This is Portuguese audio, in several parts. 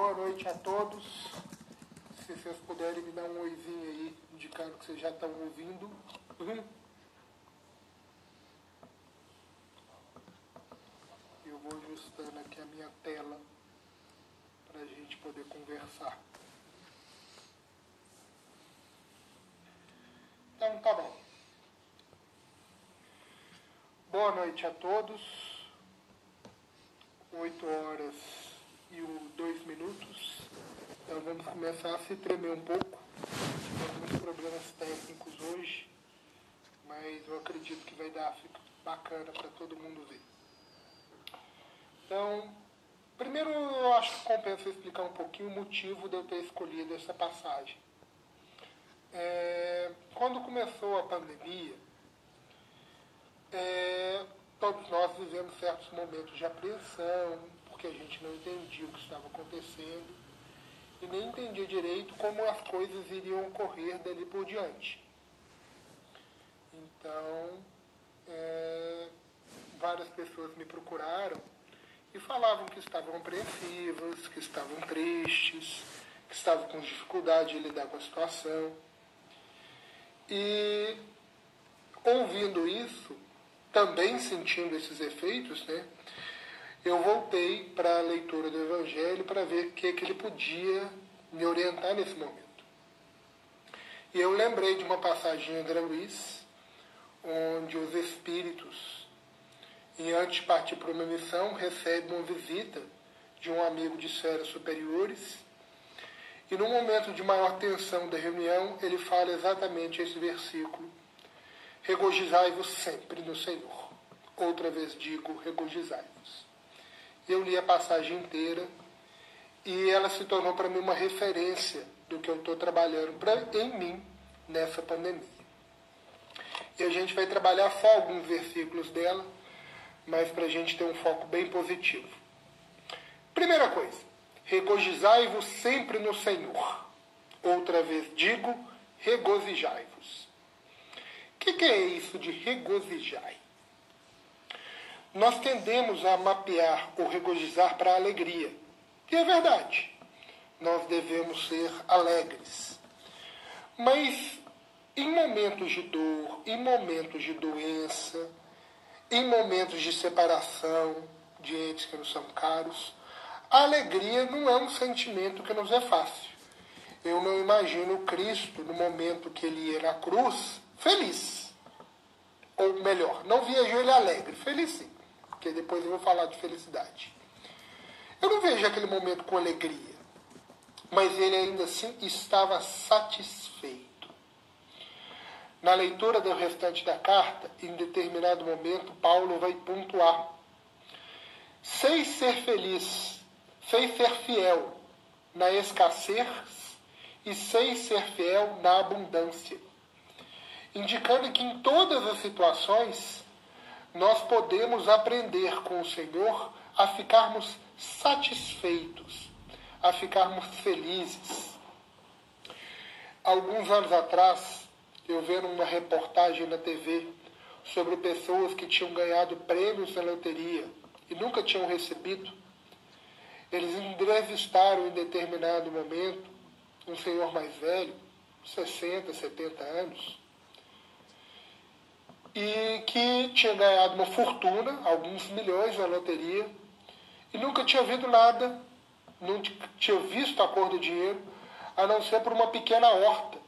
Boa noite a todos. Se vocês puderem me dar um oizinho aí, indicando que vocês já estão ouvindo. Eu vou ajustando aqui a minha tela para a gente poder conversar. Então tá bom. Boa noite a todos. 8h02. Então vamos começar a se tremer um pouco. Tivemos muitos problemas técnicos hoje, mas eu acredito que vai dar, fica bacana para todo mundo ver. Então, primeiro eu acho que compensa explicar um pouquinho o motivo de eu ter escolhido essa passagem. Quando começou a pandemia, todos nós vivemos certos momentos de apreensão, porque a gente não entendia o que estava acontecendo e nem entendia direito como as coisas iriam ocorrer dali por diante. Então, várias pessoas me procuraram e falavam que estavam apreensivas, que estavam tristes, que estavam com dificuldade de lidar com a situação. E, ouvindo isso, também sentindo esses efeitos, eu voltei para a leitura do Evangelho para ver o que ele podia me orientar nesse momento. E eu lembrei de uma passagem de André Luiz, onde os espíritos, antes de partir para uma missão, recebem uma visita de um amigo de esferas superiores, e no momento de maior tensão da reunião, ele fala exatamente esse versículo: regozijai-vos sempre no Senhor. Outra vez digo, regozijai-vos. Eu li a passagem inteira e ela se tornou para mim uma referência do que eu estou trabalhando em mim nessa pandemia. E a gente vai trabalhar só alguns versículos dela, mas para a gente ter um foco bem positivo. Primeira coisa, regozijai-vos sempre no Senhor. Outra vez digo, regozijai-vos. O que é isso de regozijai? Nós tendemos a mapear o regozijar para a alegria. E é verdade, nós devemos ser alegres. Mas em momentos de dor, em momentos de doença, em momentos de separação de entes que nos são caros, a alegria não é um sentimento que nos é fácil. Eu não imagino Cristo, no momento que ele ia na cruz, feliz. Ou melhor, não vejo ele alegre, feliz sim, porque depois eu vou falar de felicidade. Eu não vejo aquele momento com alegria, mas ele ainda assim estava satisfeito. Na leitura do restante da carta, em determinado momento, Paulo vai pontuar: sei ser feliz, sei ser fiel na escassez e sei ser fiel na abundância. Indicando que em todas as situações nós podemos aprender com o Senhor a ficarmos satisfeitos, a ficarmos felizes. Alguns anos atrás, eu vendo uma reportagem na TV sobre pessoas que tinham ganhado prêmios na loteria e nunca tinham recebido. Eles entrevistaram em determinado momento um senhor mais velho, 60, 70 anos, e que tinha ganhado uma fortuna, alguns milhões na loteria, e nunca tinha visto nada, não tinha visto a cor do dinheiro, a não ser por uma pequena horta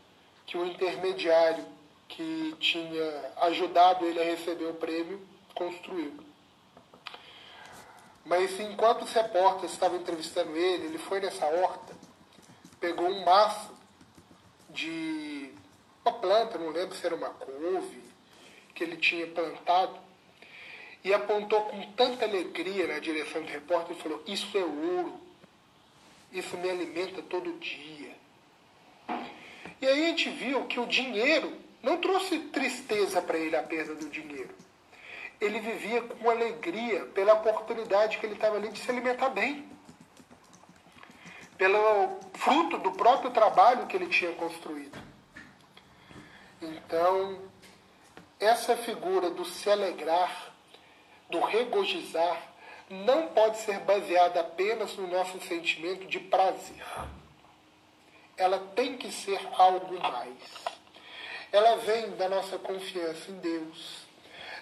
que o intermediário que tinha ajudado ele a receber o prêmio construiu. Mas enquanto os repórteres estavam entrevistando ele foi nessa horta, pegou um maço de uma planta, não lembro se era uma couve, que ele tinha plantado, e apontou com tanta alegria na direção do repórter e falou: isso é ouro, isso me alimenta todo dia. E aí a gente viu que o dinheiro não trouxe tristeza para ele, a perda do dinheiro. Ele vivia com alegria pela oportunidade que ele estava ali de se alimentar bem, pelo fruto do próprio trabalho que ele tinha construído. Então, essa figura do se alegrar, do regozijar, não pode ser baseada apenas no nosso sentimento de prazer. Ela tem que ser algo mais. Ela vem da nossa confiança em Deus,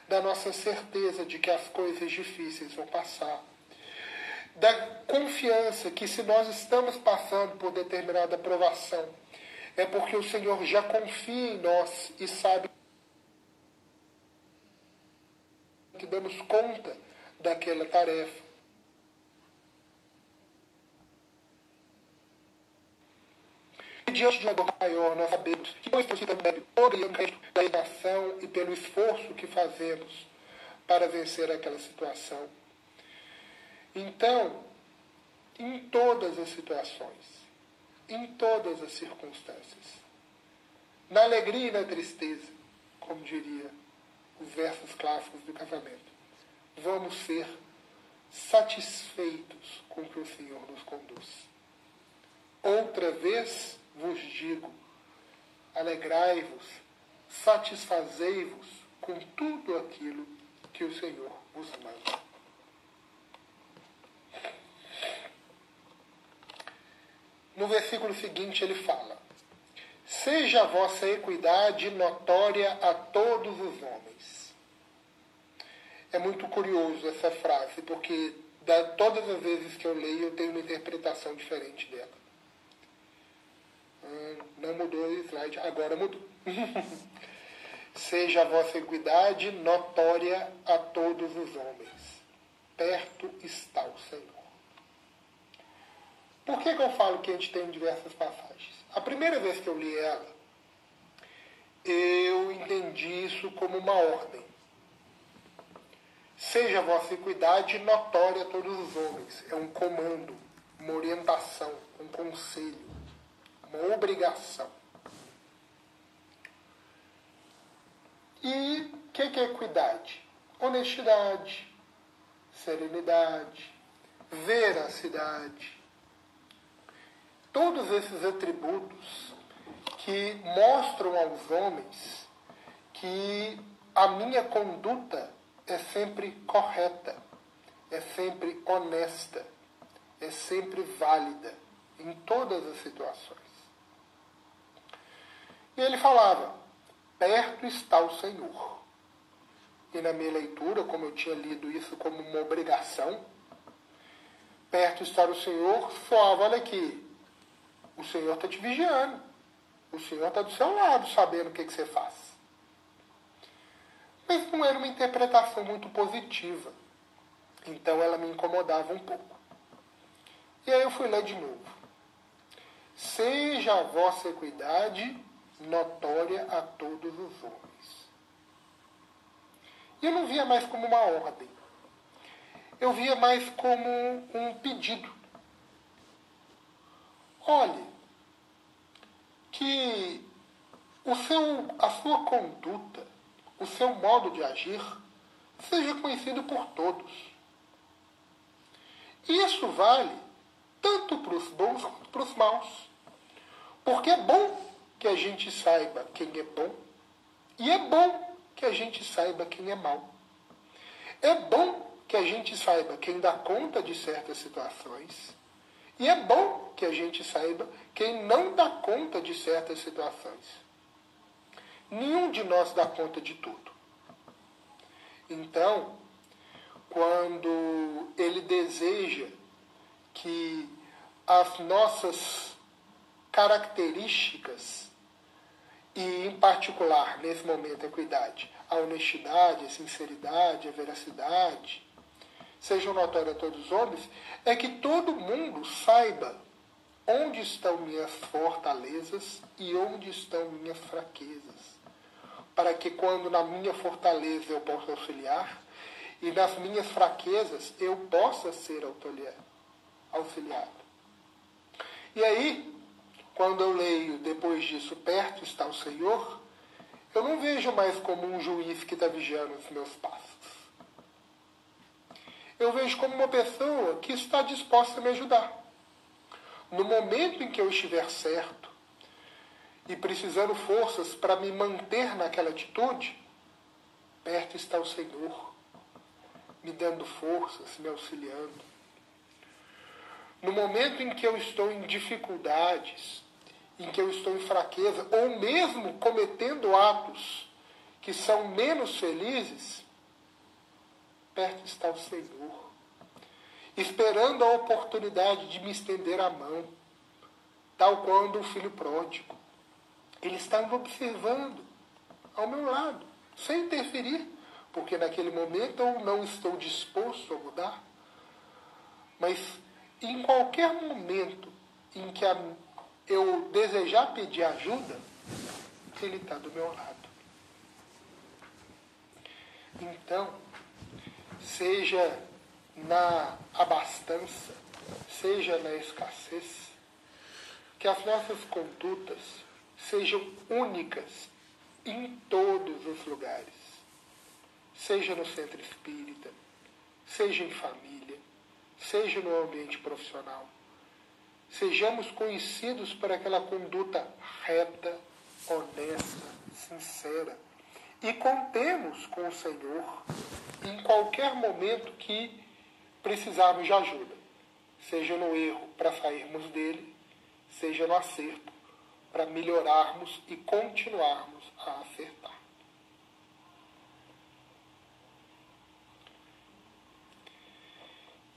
da nossa certeza de que as coisas difíceis vão passar, da confiança que se nós estamos passando por determinada provação, é porque o Senhor já confia em nós e sabe que damos conta daquela tarefa. E diante de uma dor maior, nós sabemos que nós precisamos todo o crédito da redação e pelo esforço que fazemos para vencer aquela situação. Então, em todas as situações, em todas as circunstâncias, na alegria e na tristeza, como diria os versos clássicos do casamento, vamos ser satisfeitos com o que o Senhor nos conduz. Outra vez vos digo, alegrai-vos, satisfazei-vos com tudo aquilo que o Senhor vos manda. No versículo seguinte ele fala: seja a vossa equidade notória a todos os homens. É muito curioso essa frase, porque todas as vezes que eu leio eu tenho uma interpretação diferente dela. Não mudou o slide, agora mudou. Seja a vossa equidade notória a todos os homens. Perto está o Senhor. Por que eu falo que a gente tem diversas passagens? A primeira vez que eu li ela, eu entendi isso como uma ordem. Seja a vossa equidade notória a todos os homens. É um comando, uma orientação, um conselho, uma obrigação. E o que é equidade? Honestidade, serenidade, veracidade. Todos esses atributos que mostram aos homens que a minha conduta é sempre correta, é sempre honesta, é sempre válida em todas as situações. E ele falava: perto está o Senhor. E na minha leitura, como eu tinha lido isso como uma obrigação, perto está o Senhor, soava, olha aqui, o Senhor está te vigiando. O Senhor está do seu lado, sabendo o que você faz. Mas não era uma interpretação muito positiva. Então ela me incomodava um pouco. E aí eu fui ler de novo. Seja a vossa equidade notória a todos os homens. E eu não via mais como uma ordem. Eu via mais como um pedido. Olhe, que a sua conduta, o seu modo de agir, seja conhecido por todos. E isso vale tanto para os bons quanto para os maus. Porque é bom que a gente saiba quem é bom, e é bom que a gente saiba quem é mau. É bom que a gente saiba quem dá conta de certas situações, e é bom que a gente saiba quem não dá conta de certas situações. Nenhum de nós dá conta de tudo. Então, quando ele deseja que as nossas características, e em particular, nesse momento, a equidade, a honestidade, a sinceridade, a veracidade, sejam notórias a todos os homens, é que todo mundo saiba onde estão minhas fortalezas e onde estão minhas fraquezas. Para que quando na minha fortaleza eu possa auxiliar, e nas minhas fraquezas eu possa ser auxiliado. E aí, quando eu leio depois disso, perto está o Senhor, eu não vejo mais como um juiz que está vigiando os meus passos. Eu vejo como uma pessoa que está disposta a me ajudar. No momento em que eu estiver certo e precisando forças para me manter naquela atitude, perto está o Senhor, me dando forças, me auxiliando. No momento em que eu estou em dificuldades, em que eu estou em fraqueza, ou mesmo cometendo atos que são menos felizes, perto está o Senhor, esperando a oportunidade de me estender a mão, tal quando o filho pródigo. Ele está me observando ao meu lado, sem interferir, porque naquele momento eu não estou disposto a mudar. Mas em qualquer momento em que eu desejar pedir ajuda, ele está do meu lado. Então, seja na abastança, seja na escassez, que as nossas condutas sejam únicas em todos os lugares, seja no centro espírita, seja em família, seja no ambiente profissional. Sejamos conhecidos por aquela conduta reta, honesta, sincera, e contemos com o Senhor em qualquer momento que precisarmos de ajuda, seja no erro para sairmos dele, seja no acerto para melhorarmos e continuarmos a acertar.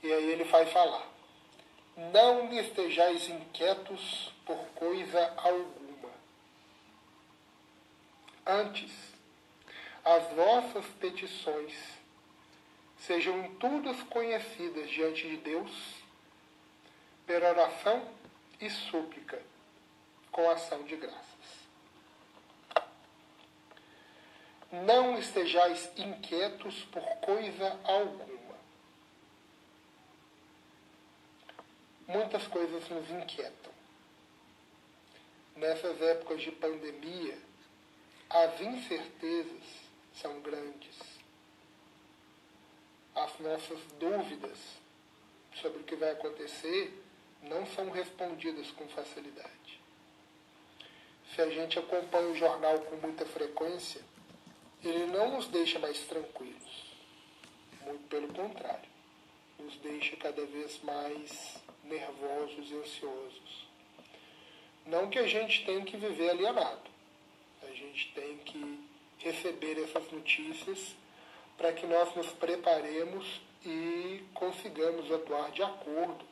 E aí ele vai falar: não estejais inquietos por coisa alguma. Antes, as vossas petições sejam em tudo conhecidas diante de Deus, per oração e súplica, com ação de graças. Não estejais inquietos por coisa alguma. Muitas coisas nos inquietam. Nessas épocas de pandemia, as incertezas são grandes. As nossas dúvidas sobre o que vai acontecer não são respondidas com facilidade. Se a gente acompanha o jornal com muita frequência, ele não nos deixa mais tranquilos. Muito pelo contrário, nos deixa cada vez mais nervosos e ansiosos. Não que a gente tenha que viver alienado. A gente tem que receber essas notícias para que nós nos preparemos e consigamos atuar de acordo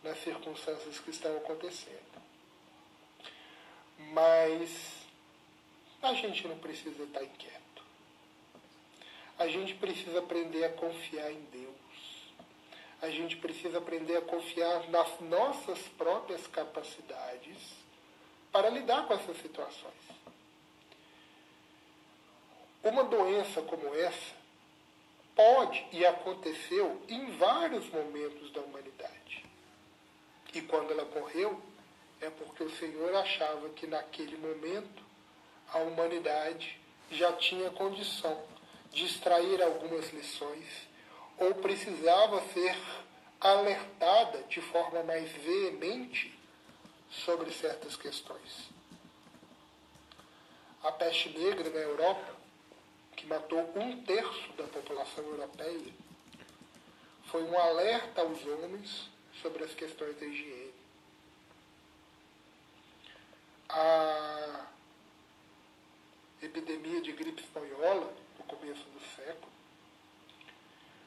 nas circunstâncias que estão acontecendo. Mas a gente não precisa estar inquieto. A gente precisa aprender a confiar em Deus. A gente precisa aprender a confiar nas nossas próprias capacidades para lidar com essas situações. Uma doença como essa pode e aconteceu em vários momentos da humanidade. E quando ela ocorreu, é porque o Senhor achava que naquele momento a humanidade já tinha condição de extrair algumas lições ou precisava ser alertada de forma mais veemente sobre certas questões. A peste negra na Europa, que matou 1/3 da população europeia, foi um alerta aos homens sobre as questões da higiene. A epidemia de gripe espanhola, no começo do século,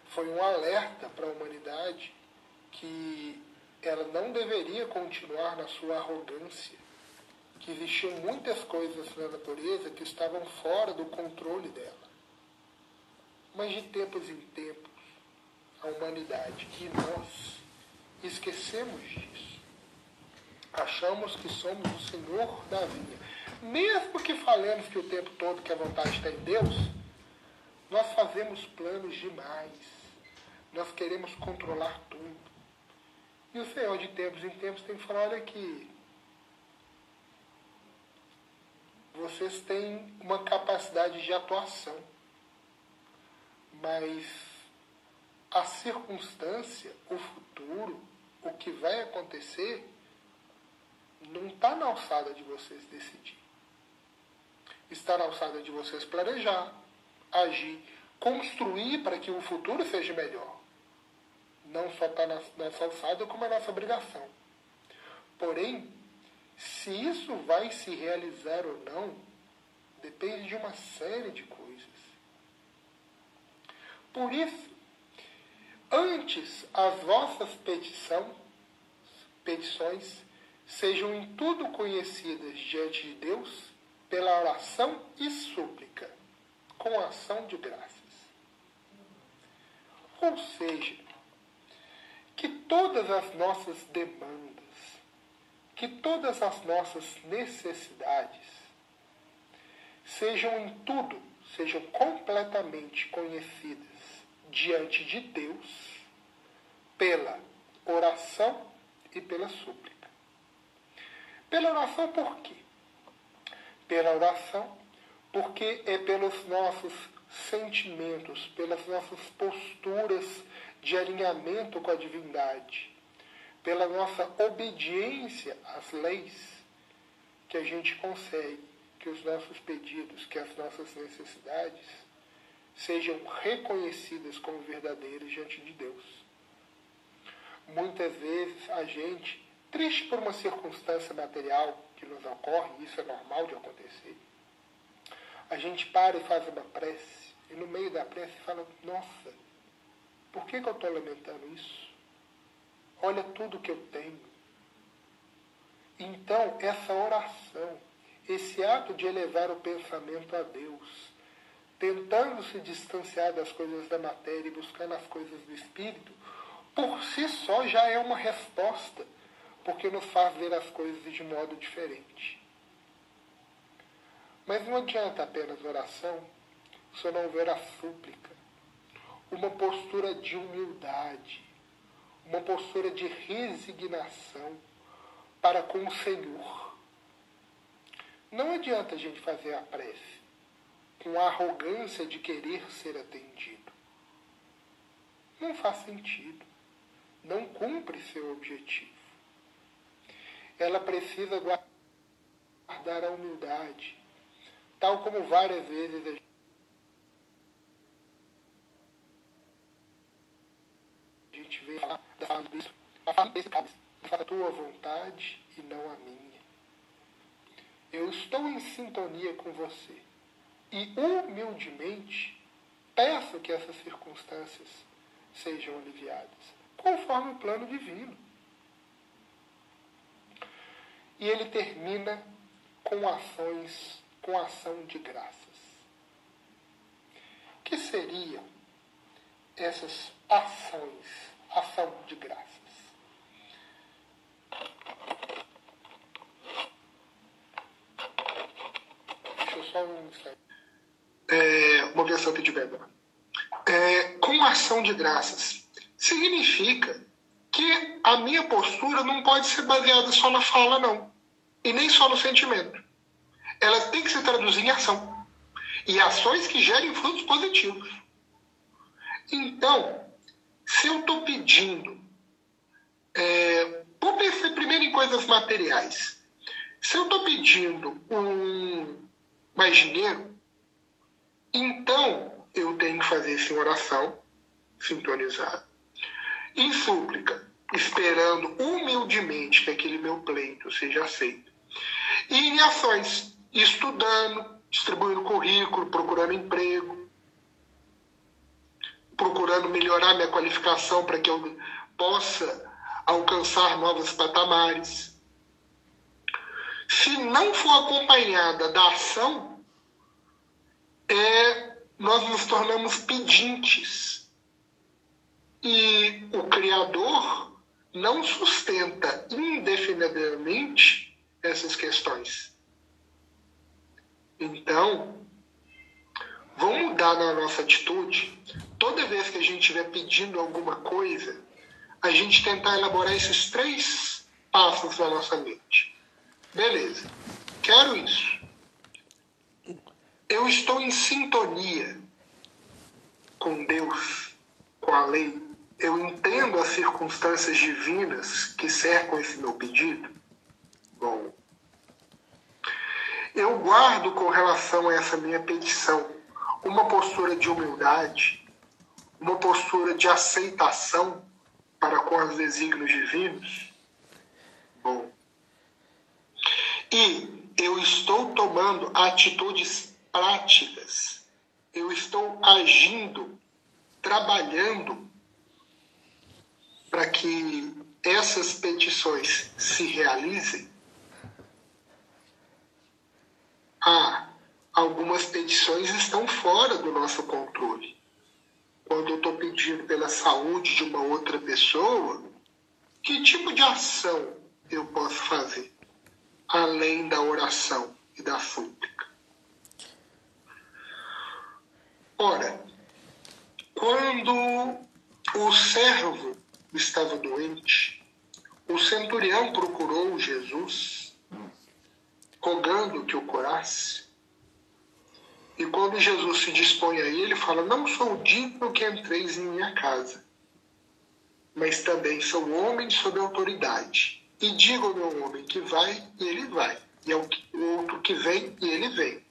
foi um alerta para a humanidade que ela não deveria continuar na sua arrogância, que existiam muitas coisas na natureza que estavam fora do controle dela. Mas de tempos em tempos, a humanidade e nós esquecemos disso. Achamos que somos o Senhor da vinha. Mesmo que falemos que o tempo todo que a vontade está em Deus, nós fazemos planos demais. Nós queremos controlar tudo. E o Senhor, de tempos em tempos, tem que falar: olha aqui, vocês têm uma capacidade de atuação, mas a circunstância, o futuro, o que vai acontecer, não está na alçada de vocês decidir. Está na alçada de vocês planejar, agir, construir para que o futuro seja melhor. Não só está na nossa alçada, como é nossa obrigação. Porém, se isso vai se realizar ou não, depende de uma série de coisas. Por isso, antes as vossas petições sejam em tudo conhecidas diante de Deus pela oração e súplica, com ação de graças. Ou seja, que todas as nossas demandas, que todas as nossas necessidades sejam em tudo, sejam completamente conhecidas diante de Deus pela oração e pela súplica. Pela oração por quê? Pela oração porque é pelos nossos sentimentos, pelas nossas posturas de alinhamento com a divindade, pela nossa obediência às leis, que a gente consegue que os nossos pedidos, que as nossas necessidades sejam reconhecidas como verdadeiras diante de Deus. Muitas vezes a gente, triste por uma circunstância material que nos ocorre, isso é normal de acontecer, a gente para e faz uma prece, e no meio da prece fala, nossa, por que eu estou lamentando isso? Olha tudo que eu tenho. Então, essa oração, esse ato de elevar o pensamento a Deus, tentando se distanciar das coisas da matéria e buscando as coisas do Espírito, por si só já é uma resposta, porque nos faz ver as coisas de modo diferente. Mas não adianta apenas oração se não houver a súplica, uma postura de humildade, uma postura de resignação para com o Senhor. Não adianta a gente fazer a prece com a arrogância de querer ser atendido. Não faz sentido. Não cumpre seu objetivo. Ela precisa guardar a humildade, tal como várias vezes a gente vê falar da bispo, faça a tua vontade e não a minha. Eu estou em sintonia com você e humildemente peço que essas circunstâncias sejam aliviadas, conforme o plano divino. E ele termina com ação de graças. Que seriam essas ação de graças? Deixa eu só um instante. Vou ver se eu pedi bem. Com ação de graças significa que a minha postura não pode ser baseada só na fala, não. E nem só no sentimento. Ela tem que se traduzir em ação. E ações que gerem frutos positivos. Então, se eu estou pedindo, vou pensar primeiro em coisas materiais. Se eu estou pedindo mais dinheiro, então eu tenho que fazer isso em oração, sintonizar, em súplica, esperando humildemente que aquele meu pleito seja aceito. E em ações, estudando, distribuindo currículo, procurando emprego, procurando melhorar minha qualificação para que eu possa alcançar novos patamares. Se não for acompanhada da ação, nós nos tornamos pedintes. E o Criador não sustenta indefinidamente essas questões. Então, vamos mudar na nossa atitude. Toda vez que a gente estiver pedindo alguma coisa, a gente tentar elaborar esses 3 passos na nossa mente. Beleza, quero isso. Eu estou em sintonia com Deus, com a lei. Eu entendo as circunstâncias divinas que cercam esse meu pedido. Bom, eu guardo com relação a essa minha petição uma postura de humildade, uma postura de aceitação para com os desígnios divinos? Bom. E eu estou tomando atitudes práticas, eu estou agindo, trabalhando para que essas petições se realizem? Algumas petições estão fora do nosso controle. Quando eu estou pedindo pela saúde de uma outra pessoa, que tipo de ação eu posso fazer, além da oração e da súplica? Ora, quando o servo estava doente, o centurião procurou Jesus, rogando que o curasse. E quando Jesus se dispõe a ele, fala: não sou digno que entreis em minha casa, mas também sou homem sob autoridade. E digo ao meu homem que vai, e ele vai. E ao outro que vem, e ele vem.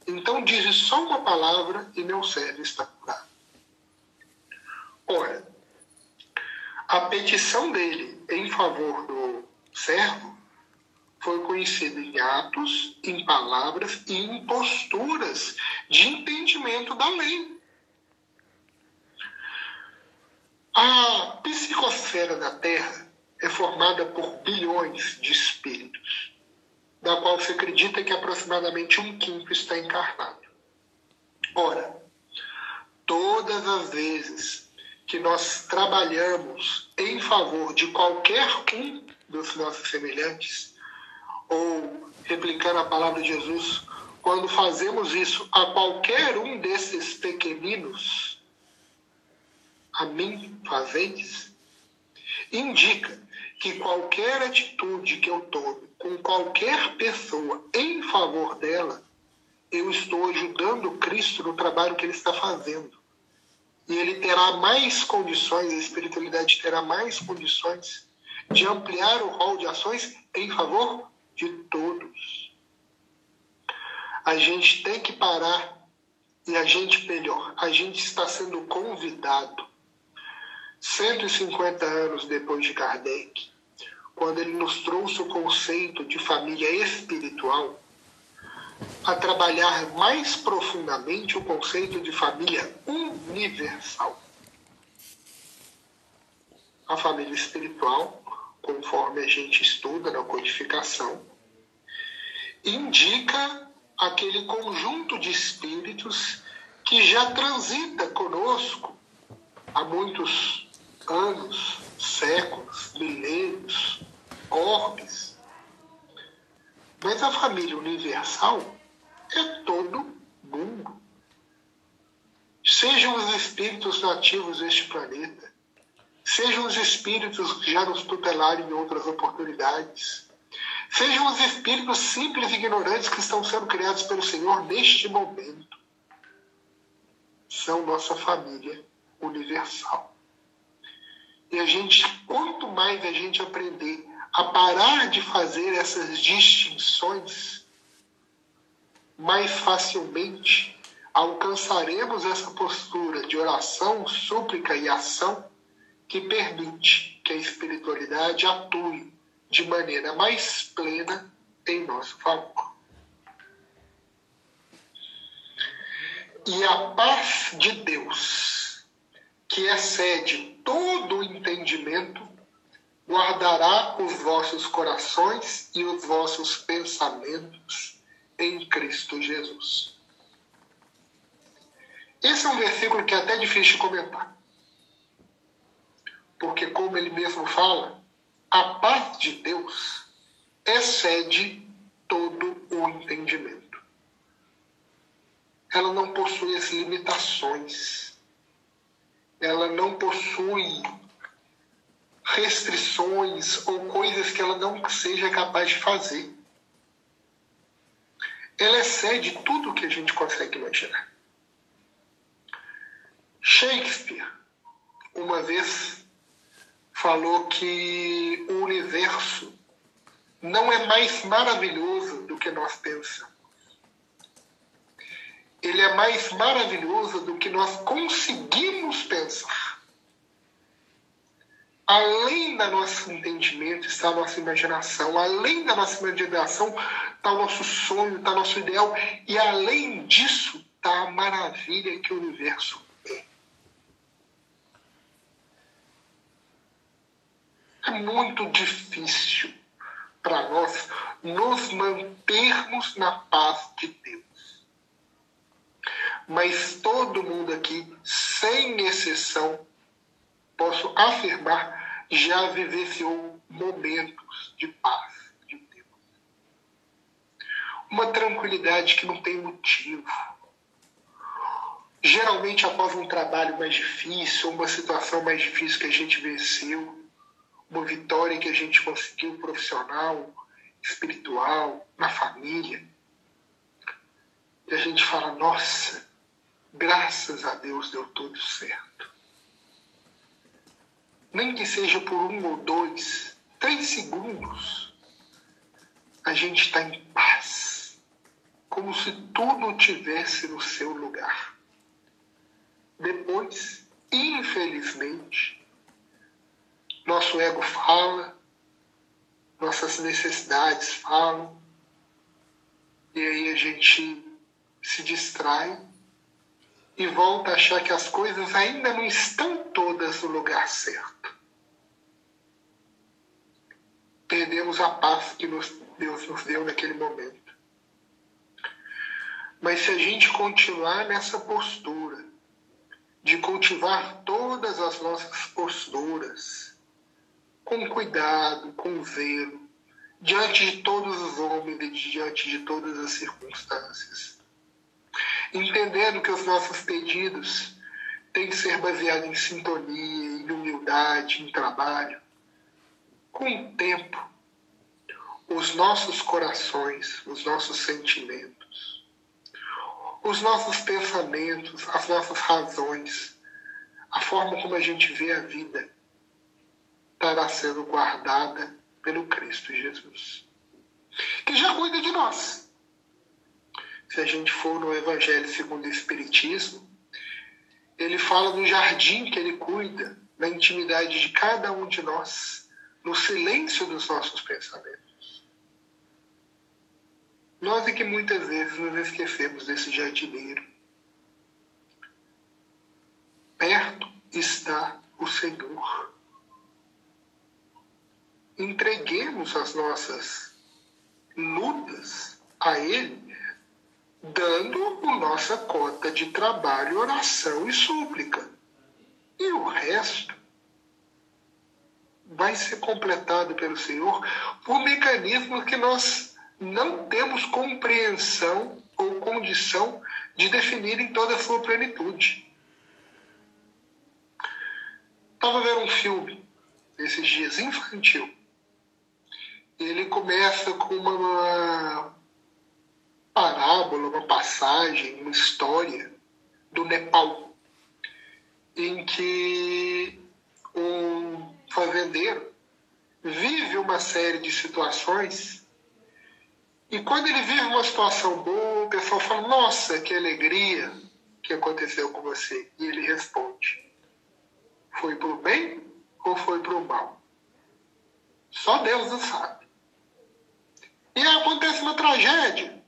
Então dize só uma palavra e meu servo está curado. Ora, a petição dele em favor do servo foi conhecida em atos, em palavras e em posturas de entendimento da lei. A psicosfera da Terra é formada por bilhões de espíritos, da qual se acredita que aproximadamente 1/5 está encarnado. Ora, todas as vezes que nós trabalhamos em favor de qualquer um dos nossos semelhantes, ou, replicando a palavra de Jesus, quando fazemos isso a qualquer um desses pequeninos, a mim fazeis, indica que qualquer atitude que eu tome com qualquer pessoa em favor dela, eu estou ajudando Cristo no trabalho que ele está fazendo. E ele terá mais condições, a espiritualidade terá mais condições de ampliar o rol de ações em favor de todos. A gente tem que parar e a gente está sendo convidado, 150 anos depois de Kardec, quando ele nos trouxe o conceito de família espiritual, a trabalhar mais profundamente o conceito de família universal. A família espiritual, conforme a gente estuda na codificação, indica aquele conjunto de espíritos que já transita conosco há muitos anos, séculos, milênios, orbes. Mas a família universal é todo mundo. Sejam os espíritos nativos deste planeta, sejam os espíritos que já nos tutelaram em outras oportunidades, sejam os espíritos simples e ignorantes que estão sendo criados pelo Senhor neste momento, são nossa família universal. E quanto mais a gente aprender a parar de fazer essas distinções, mais facilmente alcançaremos essa postura de oração, súplica e ação que permite que a espiritualidade atue de maneira mais plena em nosso favor. E a paz de Deus, que excede todo o entendimento, guardará os vossos corações e os vossos pensamentos em Cristo Jesus. Esse é um versículo que é até difícil de comentar. Porque, como ele mesmo fala, a paz de Deus excede todo o entendimento. Ela não possui as limitações. Ela não possui restrições ou coisas que ela não seja capaz de fazer. Ela excede tudo o que a gente consegue imaginar. Shakespeare, uma vez, falou que o universo não é mais maravilhoso do que nós pensamos. ele é mais maravilhoso do que nós conseguimos pensar. Além do nosso entendimento está a nossa imaginação. Além da nossa imaginação está o nosso sonho, está o nosso ideal. E além disso está a maravilha que o universo é. É muito difícil para nós nos mantermos na paz de Deus. Mas todo mundo aqui, sem exceção, posso afirmar, já vivenciou momentos de paz de Deus. Uma tranquilidade que não tem motivo. Geralmente, após um trabalho mais difícil, uma situação mais difícil que a gente venceu, uma vitória que a gente conseguiu profissional, espiritual, na família, e a gente fala, nossa, graças a Deus deu tudo certo. Nem que seja por 1 ou 2, 3 segundos, a gente está em paz, como se tudo tivesse no seu lugar. Depois, infelizmente, nosso ego fala, nossas necessidades falam, e aí a gente se distrai e volta a achar que as coisas ainda não estão todas no lugar certo. Perdemos a paz que Deus nos deu naquele momento. Mas se a gente continuar nessa postura, de cultivar todas as nossas posturas, com cuidado, com zelo, diante de todos os homens e diante de todas as circunstâncias, entendendo que os nossos pedidos têm que ser baseados em sintonia, em humildade, em trabalho. Com o tempo, os nossos corações, os nossos sentimentos, os nossos pensamentos, as nossas razões, a forma como a gente vê a vida, estará sendo guardada pelo Cristo Jesus, que já cuida de nós. Se a gente for no Evangelho segundo o Espiritismo, ele fala do jardim que ele cuida, na intimidade de cada um de nós, no silêncio dos nossos pensamentos. Nós é que muitas vezes nos esquecemos desse jardineiro. Perto está o Senhor. Entreguemos as nossas lutas a Ele, dando a nossa cota de trabalho, oração e súplica. E o resto vai ser completado pelo Senhor por mecanismos que nós não temos compreensão ou condição de definir em toda a sua plenitude. Estava vendo um filme esses dias, infantil. Ele começa com uma parábola, uma passagem, uma história do Nepal, em que um fazendeiro vive uma série de situações e quando ele vive uma situação boa, o pessoal fala, nossa, que alegria que aconteceu com você. E ele responde, foi para o bem ou foi para o mal? Só Deus o sabe. E aí acontece uma tragédia.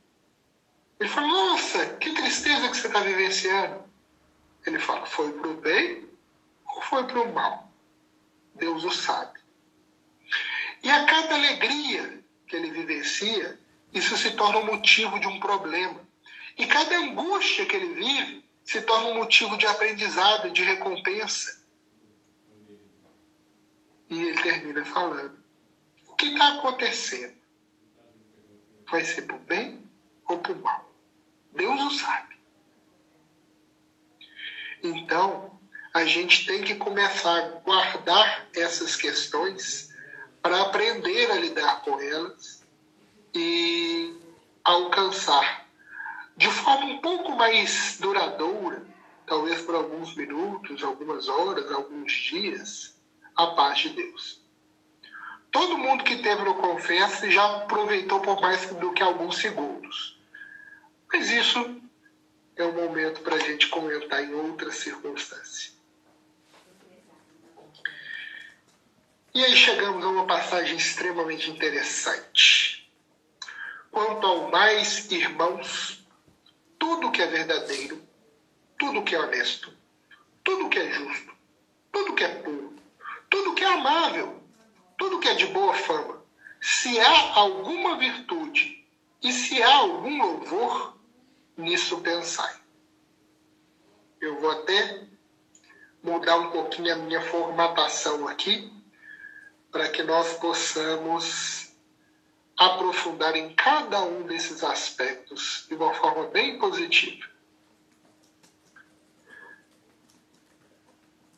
Ele fala, nossa, que tristeza que você está vivenciando. Ele fala, foi para o bem ou foi para o mal? Deus o sabe. E a cada alegria que ele vivencia, isso se torna um motivo de um problema. E cada angústia que ele vive se torna um motivo de aprendizado, de recompensa. E ele termina falando, o que está acontecendo? Vai ser para o bem ou para o mal? Deus o sabe. Então, a gente tem que começar a guardar essas questões para aprender a lidar com elas e alcançar de forma um pouco mais duradoura, talvez por alguns minutos, algumas horas, alguns dias, a paz de Deus. Todo mundo que teve no Confesso já aproveitou por mais do que alguns segundos. Mas isso é um momento para a gente comentar em outra circunstância. E aí chegamos a uma passagem extremamente interessante. Quanto ao mais, irmãos, tudo que é verdadeiro, tudo que é honesto, tudo que é justo, tudo que é puro, tudo que é amável, tudo que é de boa fama, se há alguma virtude e se há algum louvor, nisso pensai. Eu vou até mudar um pouquinho a minha formatação aqui, para que nós possamos aprofundar em cada um desses aspectos de uma forma bem positiva.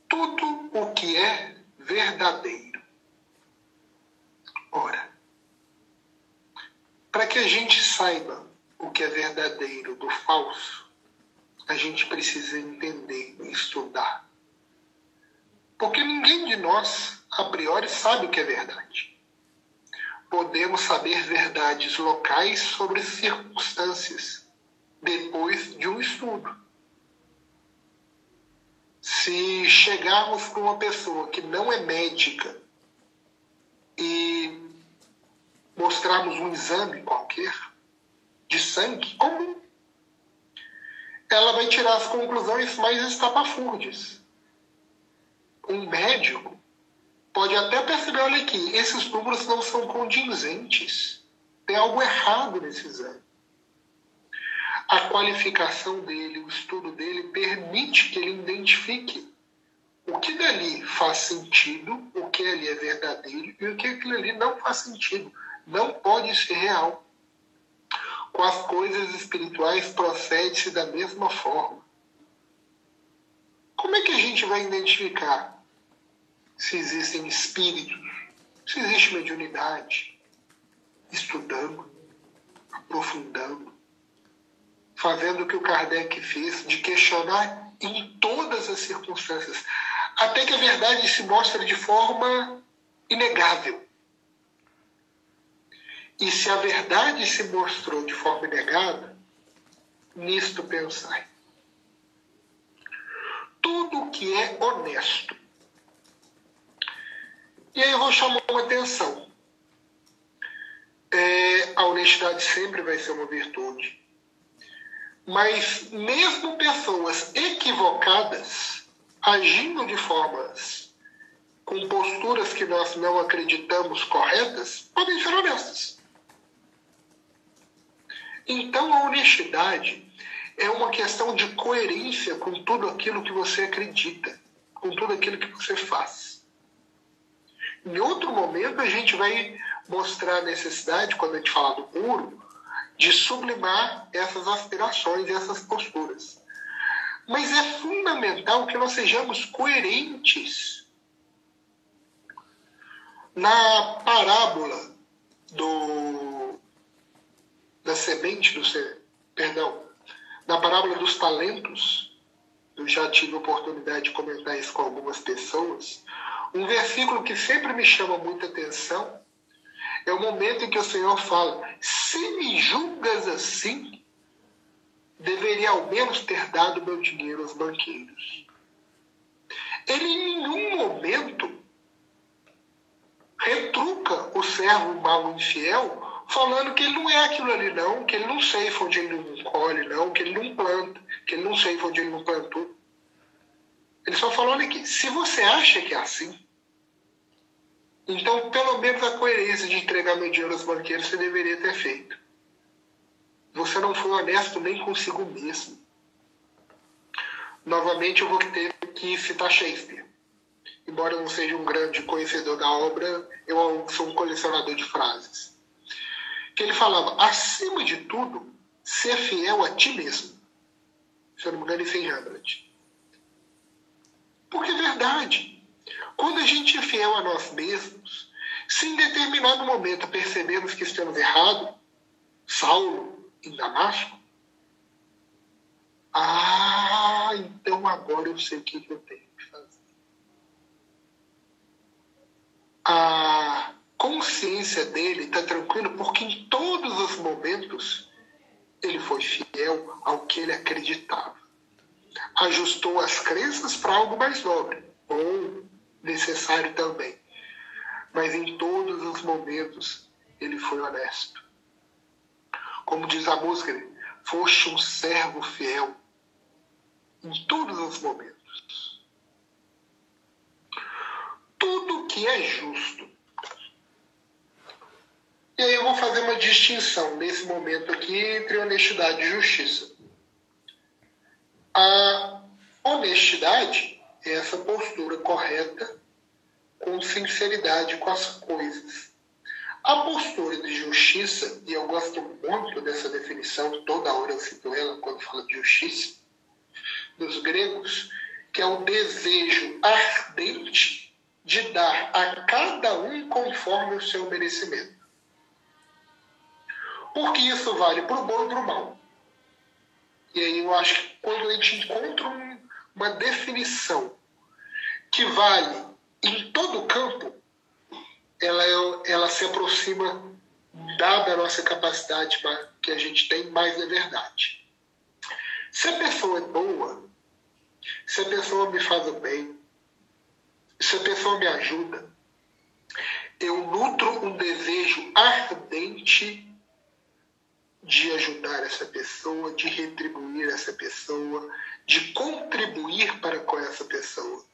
Tudo o que é verdadeiro. Ora, para que a gente saiba o que é verdadeiro do falso, a gente precisa entender e estudar. Porque ninguém de nós, a priori, sabe o que é verdade. Podemos saber verdades locais sobre circunstâncias, depois de um estudo. Se chegarmos com uma pessoa que não é médica e mostrarmos um exame qualquer, de sangue comum, ela vai tirar as conclusões mais estapafúrdias. Um médico pode até perceber, olha aqui, esses números não são condizentes. Tem algo errado nesse exame. A qualificação dele, o estudo dele, permite que ele identifique o que dali faz sentido, o que ali é verdadeiro e o que aquilo ali não faz sentido. Não pode ser real. Com as coisas espirituais procede-se da mesma forma. Como é que a gente vai identificar se existem espíritos, se existe mediunidade? Estudando, aprofundando, fazendo o que o Kardec fez, de questionar em todas as circunstâncias, até que a verdade se mostre de forma inegável. E se a verdade se mostrou de forma inegável, nisto pensai. Tudo que é honesto. E aí eu vou chamar uma atenção. A honestidade sempre vai ser uma virtude. Mas mesmo pessoas equivocadas, agindo de formas, com posturas que nós não acreditamos corretas, podem ser honestas. Então a honestidade é uma questão de coerência com tudo aquilo que você acredita, com tudo aquilo que você faz. Em outro momento a gente vai mostrar a necessidade, quando a gente falar do puro, de sublimar essas aspirações e essas posturas. Mas é fundamental que nós sejamos coerentes. Na parábola da semente na parábola dos talentos, eu já tive a oportunidade de comentar isso com algumas pessoas, um versículo que sempre me chama muita atenção é o momento em que o Senhor fala: se me julgas assim, deveria ao menos ter dado meu dinheiro aos banqueiros. Ele em nenhum momento retruca o servo mau e infiel, falando que ele não é aquilo ali não, que ele não ceifa onde ele não colhe não, que ele não planta, que ele não ceifa onde ele não plantou. Ele só falou, olha aqui, se você acha que é assim, então pelo menos a coerência de entregar meu dinheiro aos banqueiros você deveria ter feito. Você não foi honesto nem consigo mesmo. Novamente eu vou ter que citar Shakespeare. Embora eu não seja um grande conhecedor da obra, eu sou um colecionador de frases. Que ele falava, acima de tudo, ser fiel a ti mesmo. Se eu não me engano, isso é em Hamlet. Porque é verdade. Quando a gente é fiel a nós mesmos, se em determinado momento percebemos que estamos errados, Saulo, em Damasco, então agora eu sei o que eu tenho que fazer. A consciência dele está tranquila porque em todos os momentos ele foi fiel ao que ele acreditava. Ajustou as crenças para algo mais nobre, ou necessário também. Mas em todos os momentos ele foi honesto. Como diz a música, foste um servo fiel em todos os momentos. Tudo que é justo. E aí eu vou fazer uma distinção nesse momento aqui entre honestidade e justiça. A honestidade é essa postura correta, com sinceridade com as coisas. A postura de justiça, e eu gosto muito dessa definição, toda hora eu cito ela quando falo de justiça, dos gregos, que é o desejo ardente de dar a cada um conforme o seu merecimento. Porque isso vale para o bom e para o mal. E aí eu acho que quando a gente encontra uma definição que vale em todo o campo, ela se aproxima, dada a nossa capacidade que a gente tem, mais da verdade. Se a pessoa é boa, se a pessoa me faz o bem, se a pessoa me ajuda, eu nutro um desejo ardente de ajudar essa pessoa, de retribuir essa pessoa, de contribuir para com essa pessoa.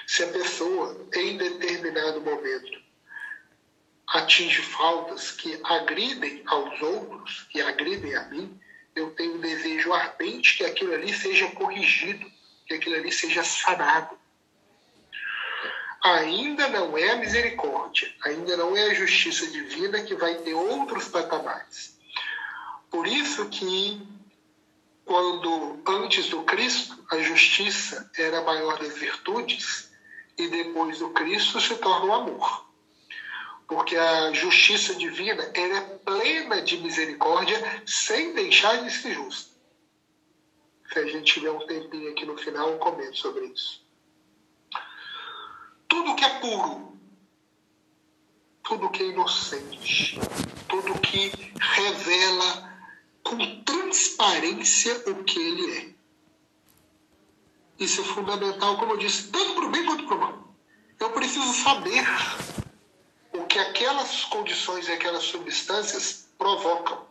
Se a pessoa, em determinado momento, atinge faltas que agridem aos outros, que agridem a mim, eu tenho um desejo ardente que aquilo ali seja corrigido, que aquilo ali seja sanado. Ainda não é a misericórdia, ainda não é a justiça divina que vai ter outros patamares. Por isso que, quando antes do Cristo, a justiça era a maior das virtudes, e depois do Cristo se torna o amor. Porque a justiça divina ela é plena de misericórdia, sem deixar de ser justa. Se a gente tiver um tempinho aqui no final, eu comento sobre isso. Tudo que é puro, tudo que é inocente, tudo que revela com transparência o que ele é. Isso é fundamental, como eu disse, tanto para o bem quanto para o mal. Eu preciso saber o que aquelas condições e aquelas substâncias provocam.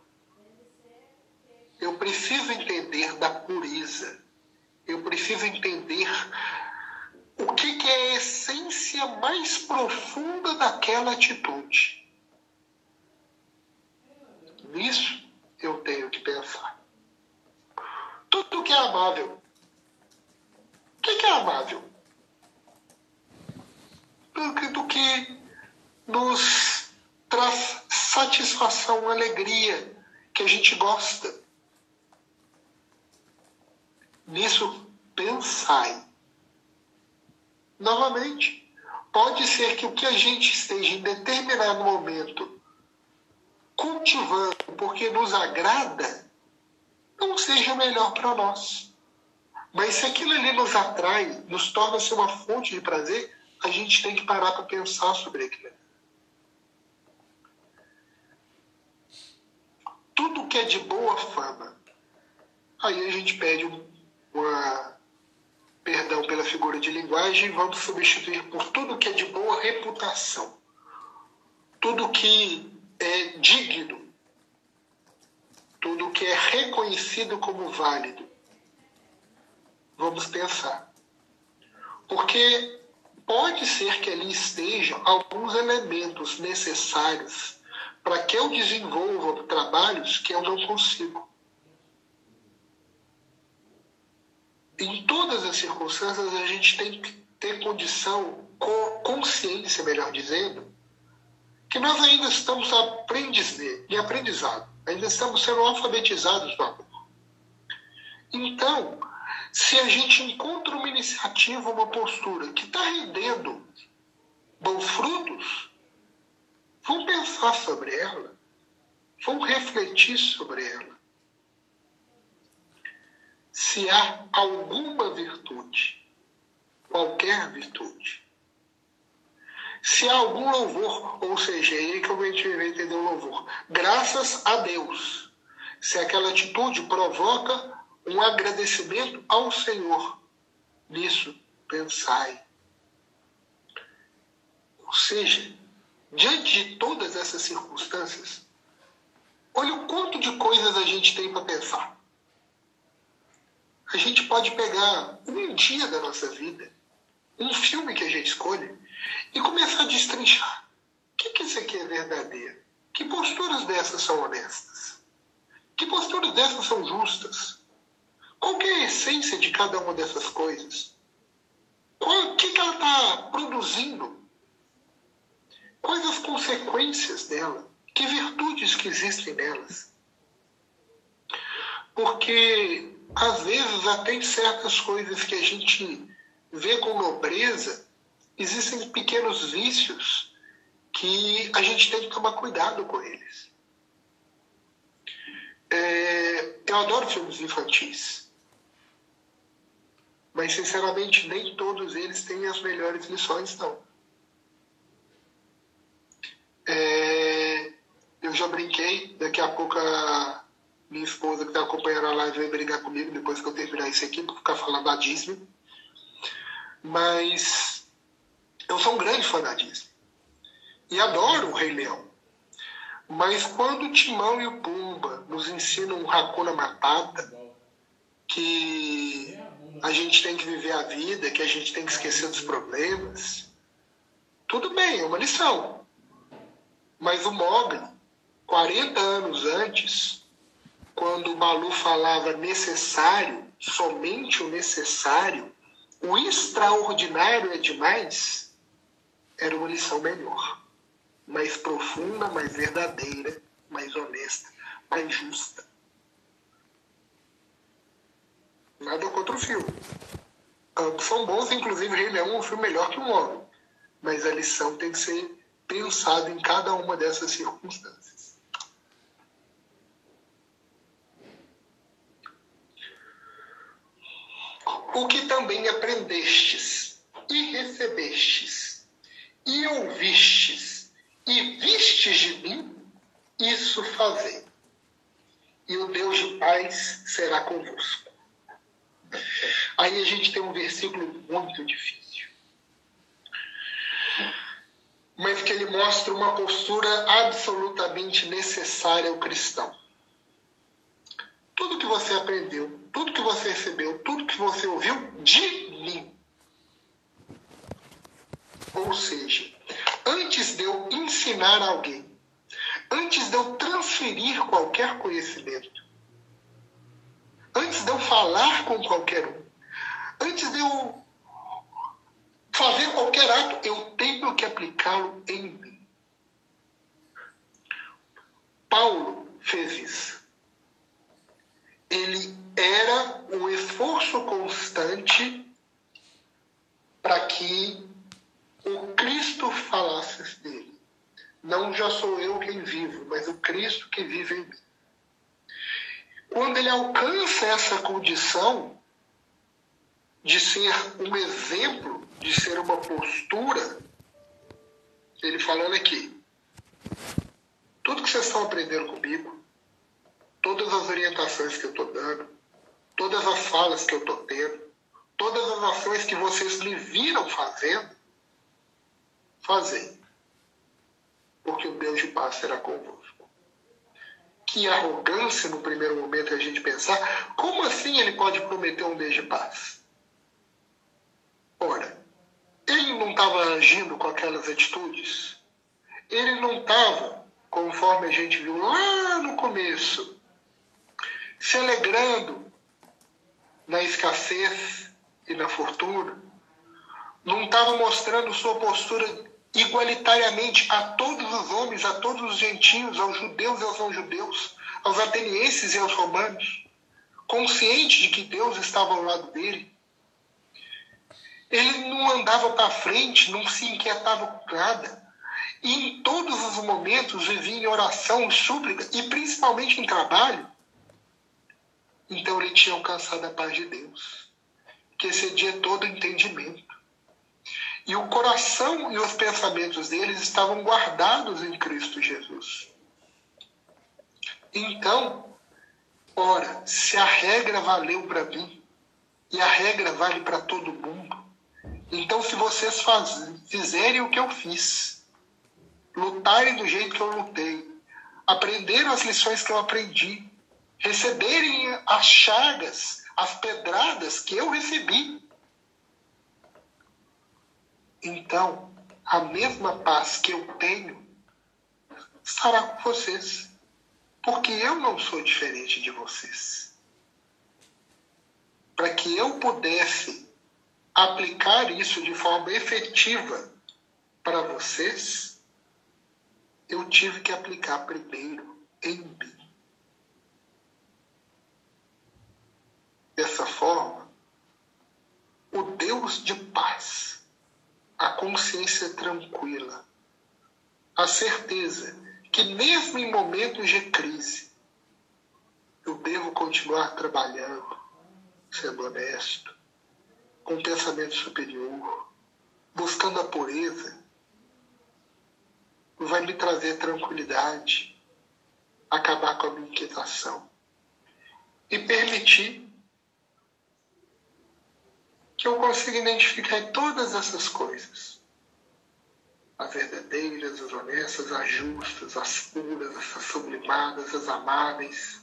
Eu preciso entender da pureza. Eu preciso entender o que é a essência mais profunda daquela atitude. Nisso eu tenho que pensar. Tudo que é amável. O que é amável? Do que nos traz satisfação, alegria, que a gente gosta. Nisso, pensai. Novamente, pode ser que o que a gente esteja em determinado momento cultivando porque nos agrada, não seja melhor para nós. Mas se aquilo ali nos atrai, nos torna-se uma fonte de prazer, a gente tem que parar para pensar sobre aquilo. Tudo que é de boa fama, aí a gente pede perdão pela figura de linguagem, vamos substituir por tudo que é de boa reputação. Tudo que é digno, tudo que é reconhecido como válido. Vamos pensar. Porque pode ser que ali estejam alguns elementos necessários para que eu desenvolva trabalhos que eu não consigo. Em todas as circunstâncias, a gente tem que ter condição, consciência, melhor dizendo, que nós ainda estamos em aprendizado, ainda estamos sendo alfabetizados no amor. Então, se a gente encontra uma iniciativa, uma postura que está rendendo bons frutos, vamos pensar sobre ela, vamos refletir sobre ela. Se há alguma virtude, qualquer virtude, Se há algum louvor, ou seja, é aí que eu vou entender o louvor, graças a Deus. Se aquela atitude provoca um agradecimento ao Senhor, nisso pensai. Ou seja, diante de todas essas circunstâncias, olha o quanto de coisas a gente tem para pensar. A gente pode pegar um dia da nossa vida, um filme que a gente escolhe, e começar a destrinchar. O que isso aqui é verdadeiro? Que posturas dessas são honestas? Que posturas dessas são justas? Qual que é a essência de cada uma dessas coisas? O que ela está produzindo? Quais as consequências dela? Que virtudes que existem nelas? Porque, às vezes, até em certas coisas que a gente vê com nobreza, existem pequenos vícios que a gente tem que tomar cuidado com eles. Eu adoro filmes infantis. Mas, sinceramente, nem todos eles têm as melhores lições, não. Eu já brinquei, daqui a pouco a minha esposa que está acompanhando a live vai brigar comigo depois que eu terminar isso aqui, para ficar falando da Disney. Mas eu sou um grande fã da Disney. E adoro o Rei Leão. Mas quando o Timão e o Pumba nos ensinam um Hakuna Matata, que a gente tem que viver a vida, que a gente tem que esquecer dos problemas, tudo bem, é uma lição. Mas o Mowgli, 40 anos antes, quando o Balu falava necessário, somente o necessário, o extraordinário é demais, era uma lição melhor. Mais profunda, mais verdadeira, mais honesta, mais justa. Nada contra o filme. Ambos são bons, inclusive Rei Leão é um filme melhor que o Mowgli. Mas a lição tem que ser pensada em cada uma dessas circunstâncias. O que também aprendestes e recebestes e ouvistes e vistes de mim, isso fazei. E o Deus de paz será convosco. Aí a gente tem um versículo muito difícil, mas que ele mostra uma postura absolutamente necessária ao cristão. Tudo que você aprendeu, tudo que você recebeu, tudo que você ouviu de mim. Ou seja, antes de eu ensinar alguém, antes de eu transferir qualquer conhecimento, antes de eu falar com qualquer um, antes de eu fazer qualquer ato, eu tenho que aplicá-lo em mim. Paulo fez isso. Ele era um esforço constante para que o Cristo falasse dele. Não já sou eu quem vivo, mas o Cristo que vive em mim. Quando ele alcança essa condição de ser um exemplo, de ser uma postura, ele falando aqui, tudo que vocês estão aprendendo comigo, todas as orientações que eu estou dando, todas as falas que eu estou tendo, todas as ações que vocês me viram fazendo, fazei, porque o Deus de paz será convosco. Que arrogância no primeiro momento a gente pensar, como assim ele pode prometer um Deus de paz? Ora, ele não estava agindo com aquelas atitudes? Ele não estava, conforme a gente viu lá no começo, se alegrando na escassez e na fortuna? Não estava mostrando sua postura igualitariamente a todos os homens, a todos os gentios, aos judeus e aos não-judeus, aos atenienses e aos romanos, consciente de que Deus estava ao lado dele? Ele não andava para frente, não se inquietava com nada. E em todos os momentos vivia em oração, súplica, e principalmente em trabalho. Então ele tinha alcançado a paz de Deus, que excedia todo entendimento. E o coração e os pensamentos deles estavam guardados em Cristo Jesus. Então, ora, se a regra valeu para mim, e a regra vale para todo mundo, então se vocês fizerem o que eu fiz, lutarem do jeito que eu lutei, aprenderem as lições que eu aprendi, receberem as chagas, as pedradas que eu recebi, então a mesma paz que eu tenho estará com vocês. Porque eu não sou diferente de vocês. Para que eu pudesse aplicar isso de forma efetiva para vocês, eu tive que aplicar primeiro em mim. Dessa forma, o Deus de paz, a consciência tranquila, a certeza que mesmo em momentos de crise, eu devo continuar trabalhando, sendo honesto, com um pensamento superior, buscando a pureza, vai me trazer tranquilidade, acabar com a minha inquietação e permitir que eu consiga identificar todas essas coisas. As verdadeiras, as honestas, as justas, as puras, as sublimadas, as amáveis.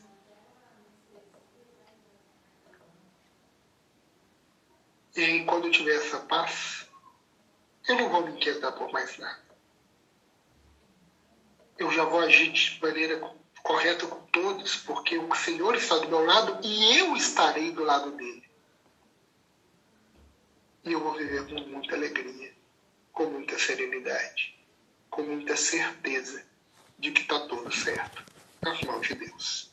E aí, quando eu tiver essa paz, eu não vou me inquietar por mais nada. Eu já vou agir de maneira correta com todos, porque o Senhor está do meu lado e eu estarei do lado dele. E eu vou viver com muita alegria, com muita serenidade, com muita certeza de que está tudo certo nas mãos de Deus.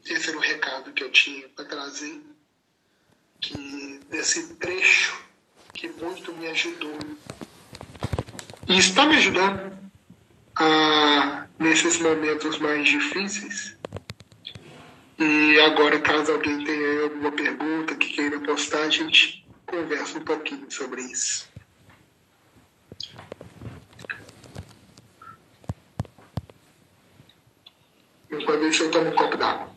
Esse era o recado que eu tinha para trazer, desse trecho que muito me ajudou. E está me ajudando nesses momentos mais difíceis. E agora, caso alguém tenha alguma pergunta que queira postar, a gente conversa um pouquinho sobre isso. Enquanto isso, eu tomo um copo d'água.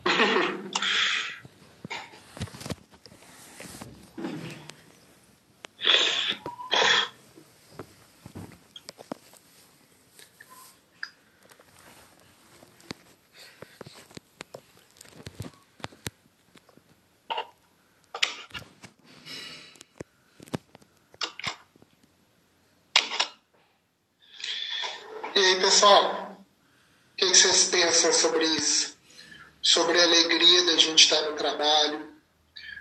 E aí, pessoal, o que vocês pensam sobre isso? Sobre a alegria da gente estar no trabalho,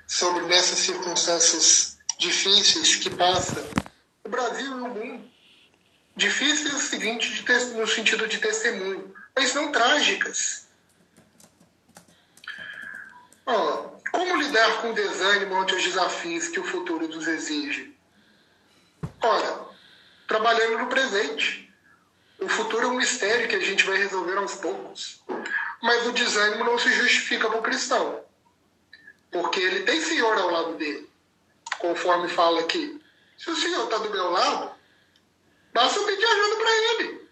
sobre nessas circunstâncias difíceis que passa o Brasil e o mundo. Difíceis no seguinte, no sentido de testemunho, mas não trágicas. Como lidar com o desânimo ante os desafios que o futuro nos exige? Ora, trabalhando no presente. O futuro é um mistério que a gente vai resolver aos poucos. Mas o desânimo não se justifica para o cristão. Porque ele tem Senhor ao lado dele. Conforme fala aqui. Se o Senhor está do meu lado, basta eu pedir ajuda para ele.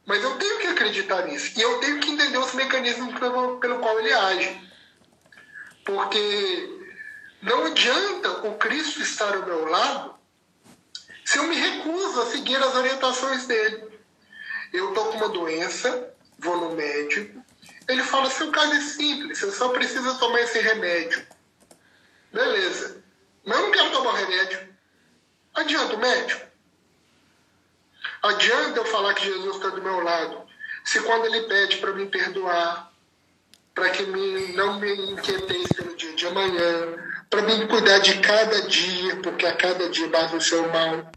Mas eu tenho que acreditar nisso. E eu tenho que entender os mecanismos pelo qual ele age. Porque não adianta o Cristo estar ao meu lado se eu me recuso a seguir as orientações dele. Eu estou com uma doença, vou no médico, ele fala, seu caso é simples, você só precisa tomar esse remédio. Beleza. Mas eu não quero tomar o remédio. Adianta o médico? Adianta eu falar que Jesus está do meu lado, se quando ele pede para me perdoar, para que não me inquieteis pelo dia de amanhã, para me cuidar de cada dia, porque a cada dia basta o seu mal.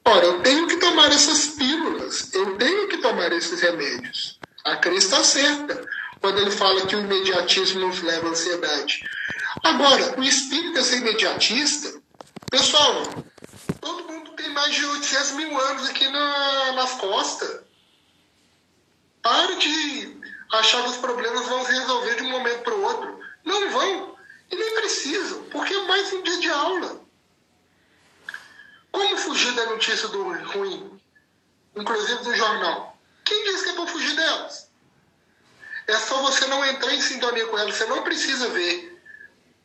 Ora, eu tenho que tomar essas pílulas, eu tenho que tomar esses remédios. A Cristo está certa quando ele fala que o imediatismo nos leva à ansiedade. Agora, o espírito é ser imediatista. Pessoal, todo mundo tem mais de 800 mil anos aqui nas costas. Para de achar que os problemas vão se resolver de um momento para o outro. Não vão. E nem precisam, porque é mais um dia de aula. Como fugir da notícia do ruim? Inclusive do jornal. Quem disse que é para fugir delas? É só você não entrar em sintonia com elas. Você não precisa ver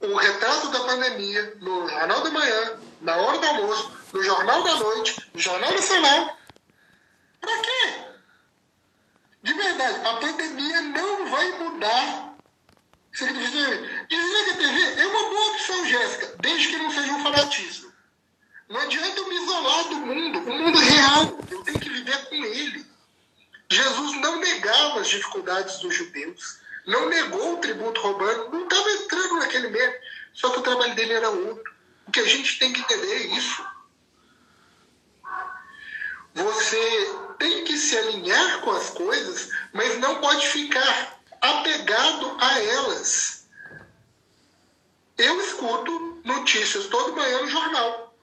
o retrato da pandemia no Jornal da Manhã, na hora do almoço, no Jornal da Noite, no Jornal Nacional. Para quê? De verdade, a pandemia não vai mudar. Desliga a TV é uma boa opção, Jéssica, desde que não seja um fanatismo. Não adianta eu me isolar do mundo. O mundo é real. Eu tenho que viver com ele. Jesus não negava as dificuldades dos judeus. Não negou o tributo romano. Não estava entrando naquele meio. Só que o trabalho dele era outro. O que a gente tem que entender é isso. Você tem que se alinhar com as coisas, mas não pode ficar apegado a elas. Eu escuto notícias toda manhã no jornal.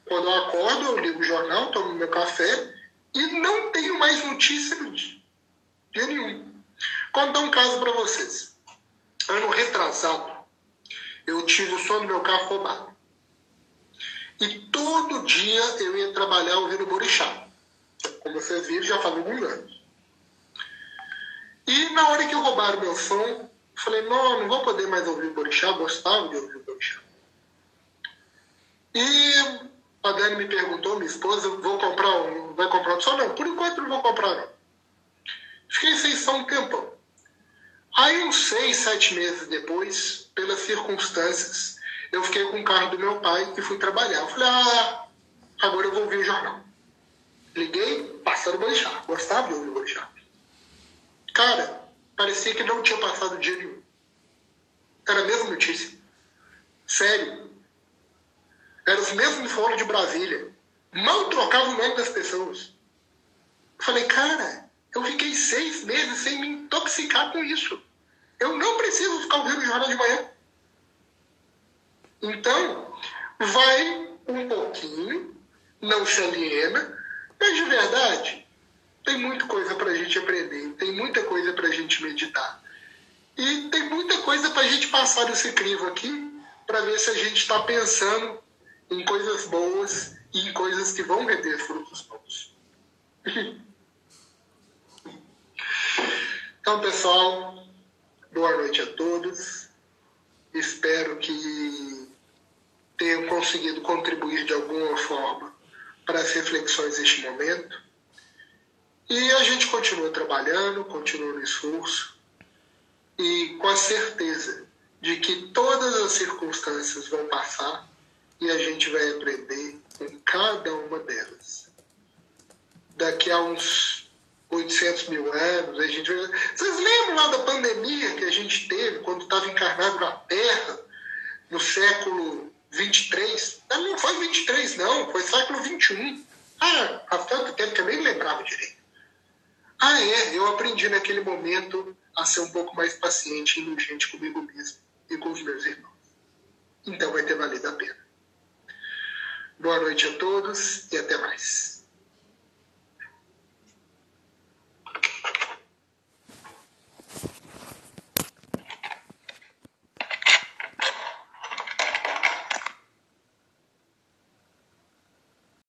Quando eu acordo, eu ligo o jornal, tomo meu café e não tenho mais notícia de dia nenhum. Contar um caso para vocês. Ano retrasado, eu tive o som do meu carro roubado. E todo dia eu ia trabalhar ouvindo Borixá. Como vocês viram, já faz alguns anos. E na hora que roubaram meu som, eu falei, não vou poder mais ouvir Borixá, eu gostava de ouvir Borixá. E a Dani me perguntou, minha esposa, vai comprar um som? Não, por enquanto não vou comprar não. Fiquei sem som um tempão. Aí uns 6, 7 meses depois, pelas circunstâncias, eu fiquei com o carro do meu pai e fui trabalhar. Eu falei, agora eu vou ouvir o jornal. Liguei, passando o Borixá. Gostava de ouvir o Borixá. Cara, parecia que não tinha passado dia nenhum. Era a mesma notícia. Sério. Eram os mesmos foros de Brasília. Mal trocava o nome das pessoas. Eu falei, cara, eu fiquei 6 meses sem me intoxicar com isso. Eu não preciso ficar ouvindo o jornal de manhã. Então, vai um pouquinho, não se aliena, mas de verdade, tem muita coisa para a gente aprender, tem muita coisa para a gente meditar. E tem muita coisa para a gente passar nesse crivo aqui, para ver se a gente está pensando em coisas boas e em coisas que vão render frutos bons. Então, pessoal, boa noite a todos. Espero que tenham conseguido contribuir de alguma forma para as reflexões deste momento. E a gente continua trabalhando, continua no esforço e com a certeza de que todas as circunstâncias vão passar e a gente vai aprender com cada uma delas. Daqui a uns 800 mil anos, a gente vai... Vocês lembram lá da pandemia que a gente teve quando estava encarnado na Terra, no século 23? Não foi 23, não, foi século 21. Há tanto tempo que eu nem lembrava direito. Eu aprendi naquele momento a ser um pouco mais paciente e indulgente comigo mesmo e com os meus irmãos. Então vai ter valido a pena. Boa noite a todos e até mais.